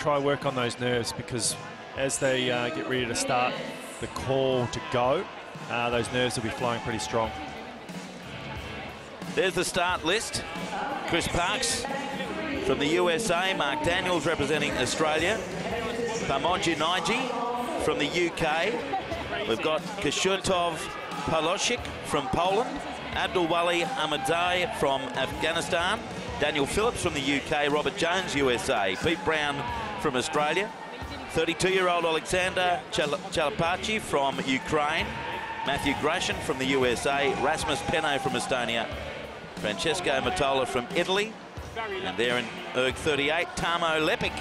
try work on those nerves, because as they get ready to start the call to go, those nerves will be flowing pretty strong. There's the start list. Chris Parks from the USA, Mark Daniels representing Australia, Pamoji Naiji from the UK. We've got Kashurtov Polosik from Poland, Abdulwali Ahmadzai from Afghanistan, Daniel Phillips from the UK, Robert Jones, USA, Pete Brown from Australia, 32-year-old Alexander Chalapachi from Ukraine, Matthew Gratian from the USA, Rasmus Penno from Estonia, Francesco Matola from Italy, and there in erg 38, Tarmo Lepik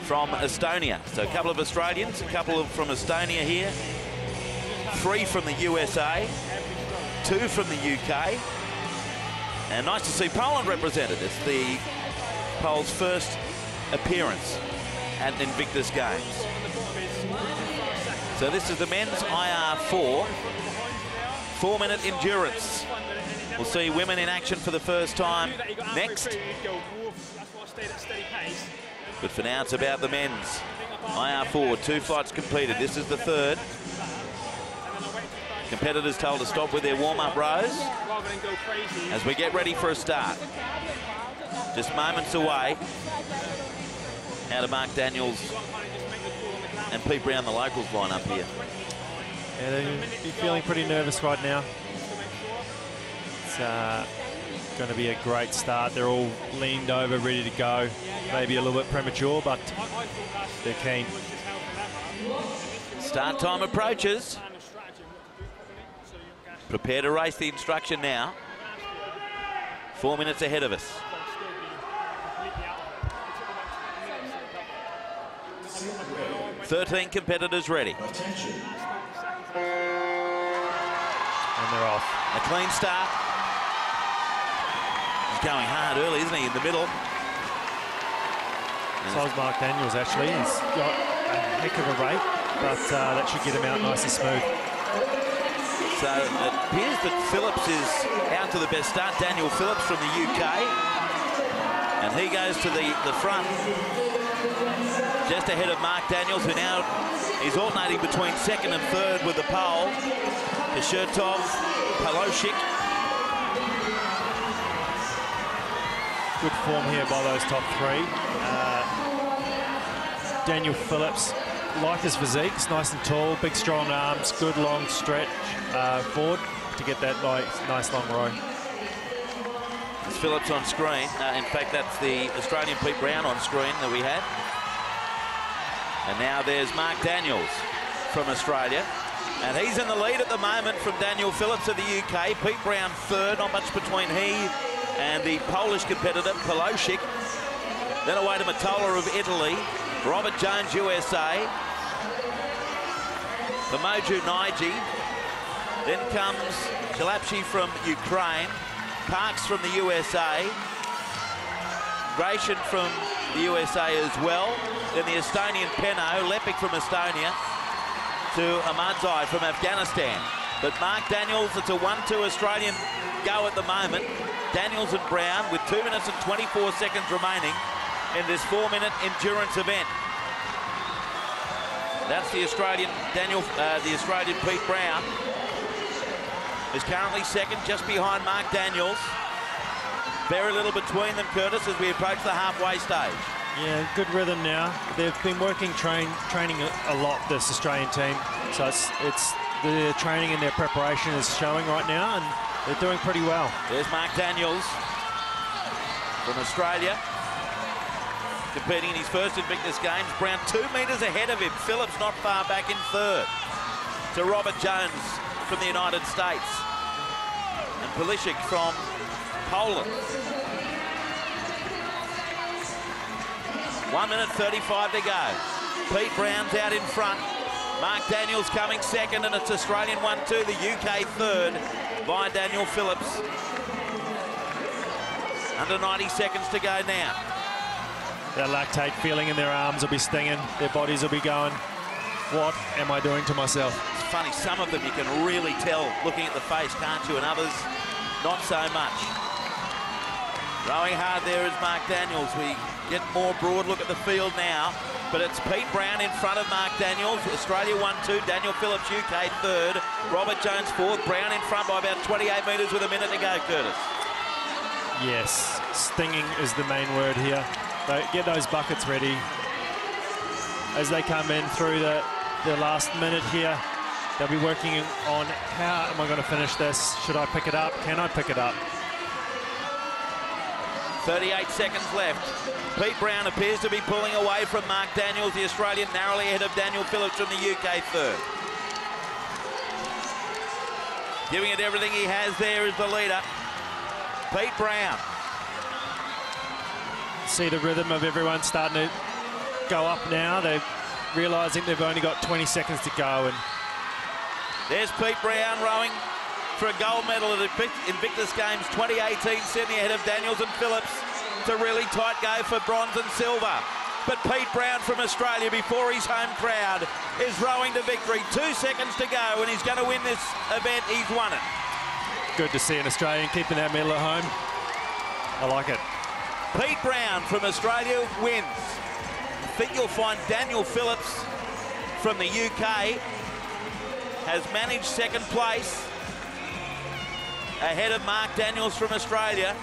from Estonia. So a couple of Australians, a couple from Estonia here, 3 from the USA, 2 from the UK, and nice to see Poland represented. It's the Poles' first appearance at Invictus Games. So this is the men's IR4, 4-minute endurance. We'll see women in action for the first time next. But for now, it's about the men's IR4, 2 flights completed. This is the third. Competitors told to stop with their warm-up rows as we get ready for a start. Just moments away out of Mark Daniels and Pete Brown, the locals line up here. Yeah, they'll be feeling pretty nervous right now. It's going to be a great start. They're all leaned over, ready to go. Maybe a little bit premature, but they're keen. Start time approaches. Prepare to race the instruction now. 4 minutes ahead of us. "13 competitors ready. And they're off. A clean start. He's going hard early, isn't he, in the middle? So is Mark Daniels, actually. He's got a heck of a rate, but that should get him out nice and smooth. So it appears that Phillips is out to the best start. Daniel Phillips from the UK. And he goes to the front, just ahead of Mark Daniels, who now is alternating between second and third with the pole. Kashurtov Polosik. Good form here by those top 3. Daniel Phillips, like his physique, it's nice and tall, big strong arms, good long stretch forward to get that nice long row. It's Phillips on screen. In fact, that's the Australian Pete Brown on screen that we had. And now there's Mark Daniels from Australia. And he's in the lead at the moment from Daniel Phillips of the UK. Pete Brown third, not much between he and the Polish competitor, Polosik. Then away to Matola of Italy. Robert Jones, USA. Pamoji Naiji. Then comes Chalapchi from Ukraine. Parks from the USA. Gratian from the USA as well. Then the Estonian Penno, Lepik from Estonia, to Ahmadzai from Afghanistan. But Mark Daniels, it's a 1-2 Australian go at the moment. Daniels and Brown with 2 minutes and 24 seconds remaining in this 4-minute endurance event. That's the Australian the Australian Pete Brown is currently second, just behind Mark Daniels. Very little between them, Curtis, as we approach the halfway stage. Yeah, good rhythm now. They've been training a lot, this Australian team. So it's the training and their preparation is showing right now, and they're doing pretty well. There's Mark Daniels from Australia, competing in his first Invictus Games. Brown 2 metres ahead of him. Phillips not far back in third. To Robert Jones from the United States. And Polosik from Poland. 1 minute 35 to go. Pete Brown's out in front. Mark Daniels coming second, and it's Australian 1-2, the UK third by Daniel Phillips. Under 90 seconds to go now. That lactate feeling in their arms will be stinging. Their bodies will be going, what am I doing to myself? It's funny, some of them you can really tell looking at the face, can't you? And others, not so much. Rowing hard there is Mark Daniels. We get more broad look at the field now. But it's Pete Brown in front of Mark Daniels. Australia 1-2. Daniel Phillips, UK 3rd. Robert Jones 4th. Brown in front by about 28 metres with a minute to go, Curtis. Yes, stinging is the main word here. Get those buckets ready. As they come in through the last minute here, they'll be working on how am I going to finish this? Should I pick it up? Can I pick it up? 38 seconds left. Pete Brown appears to be pulling away from Mark Daniels, the Australian, narrowly ahead of Daniel Phillips from the UK 3rd. Giving it everything he has there is the leader, Pete Brown. See the rhythm of everyone starting to go up now. They're realising they've only got 20 seconds to go. And there's Pete Brown rowing for a gold medal at Invictus Games 2018, Sydney, ahead of Daniels and Phillips. It's a really tight go for bronze and silver. But Pete Brown from Australia, before his home crowd, is rowing to victory. 2 seconds to go, and he's going to win this event. He's won it. Good to see an Australian keeping that medal at home. I like it. Pete Brown from Australia wins. I think you'll find Daniel Phillips from the UK has managed second place ahead of Mark Daniels from Australia.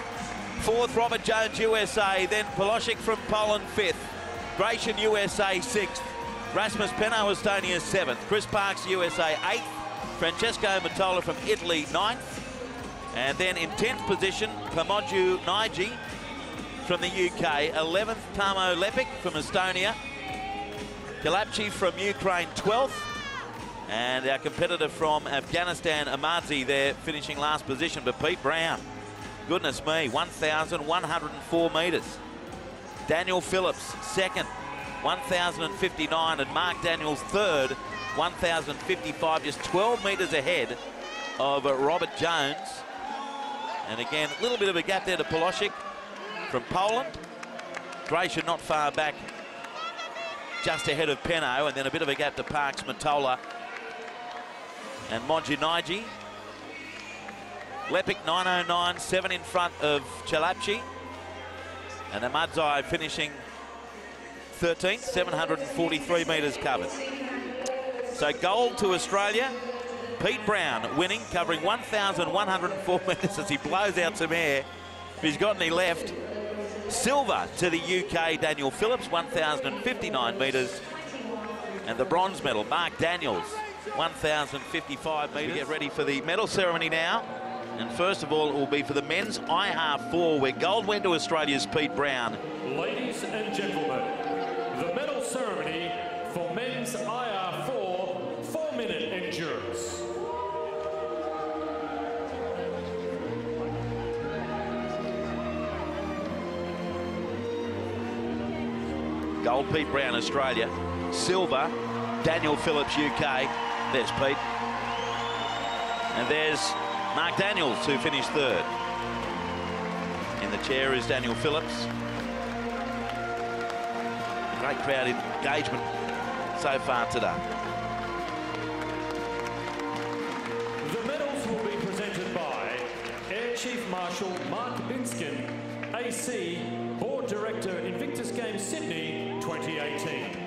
4th, Robert Jones, USA. Then Polosik from Poland, 5th. Gratian, USA, 6th. Rasmus Penno, Estonia, 7th. Chris Parks, USA, 8th. Francesco Matola from Italy, 9th. And then in 10th position, Pamoju Naiji from the UK. 11th, Tamo Lepik from Estonia. Kalapchi from Ukraine, 12th. And our competitor from Afghanistan, Amadzi, there finishing last position. But Pete Brown, goodness me, 1,104 metres. Daniel Phillips, 2nd, 1,059. And Mark Daniels, 3rd, 1,055, just 12 metres ahead of Robert Jones. And again, a little bit of a gap there to Polosik from Poland. Gratian not far back, just ahead of Penno. And then a bit of a gap to Parks, Matola, and Monjinaiji. Lepik 909, 7 in front of Chalapchi. And Amadzai finishing 13th, 743 metres covered. So gold to Australia. Pete Brown winning, covering 1,104 metres as he blows out some air. If he's got any left. Silver to the UK, Daniel Phillips, 1,059 metres. And the bronze medal, Mark Daniels, 1,055 metres. Get ready for the medal ceremony now. And first of all, it will be for the men's IR4, where gold went to Australia's Pete Brown. Ladies and gentlemen, the medal ceremony for men's IR4 4-minute endurance. Gold, Pete Brown, Australia. Silver, Daniel Phillips, UK. There's Pete. And there's Mark Daniels, who finished 3rd. In the chair is Daniel Phillips. Great crowd engagement so far today. The medals will be presented by Air Chief Marshal Mark Binskin, AC, Board Director, Invictus Games Sydney 2018.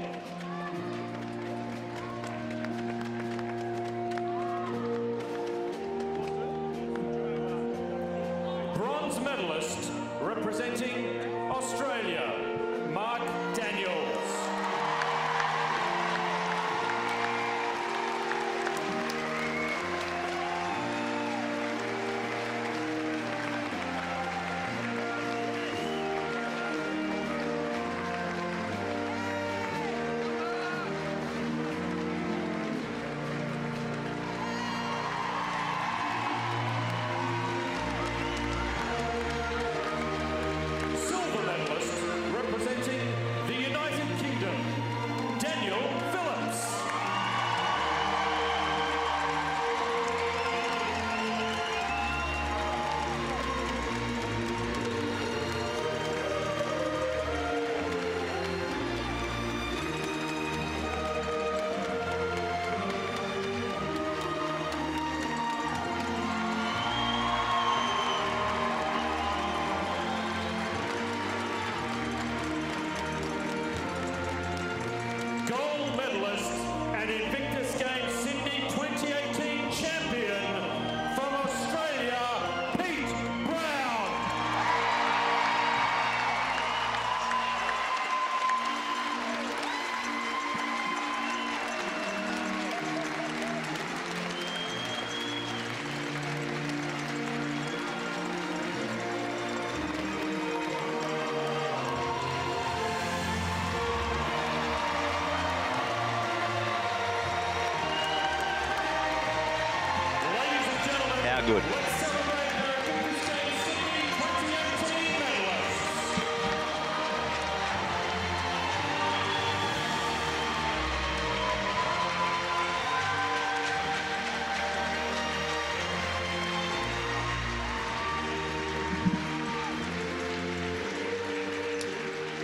Bronze medalist representing Australia, Mark Daniels.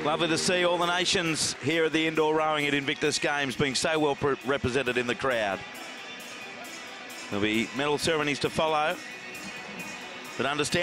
Lovely to see all the nations here at the indoor rowing at Invictus Games being so well represented in the crowd. There'll be medal ceremonies to follow, but understand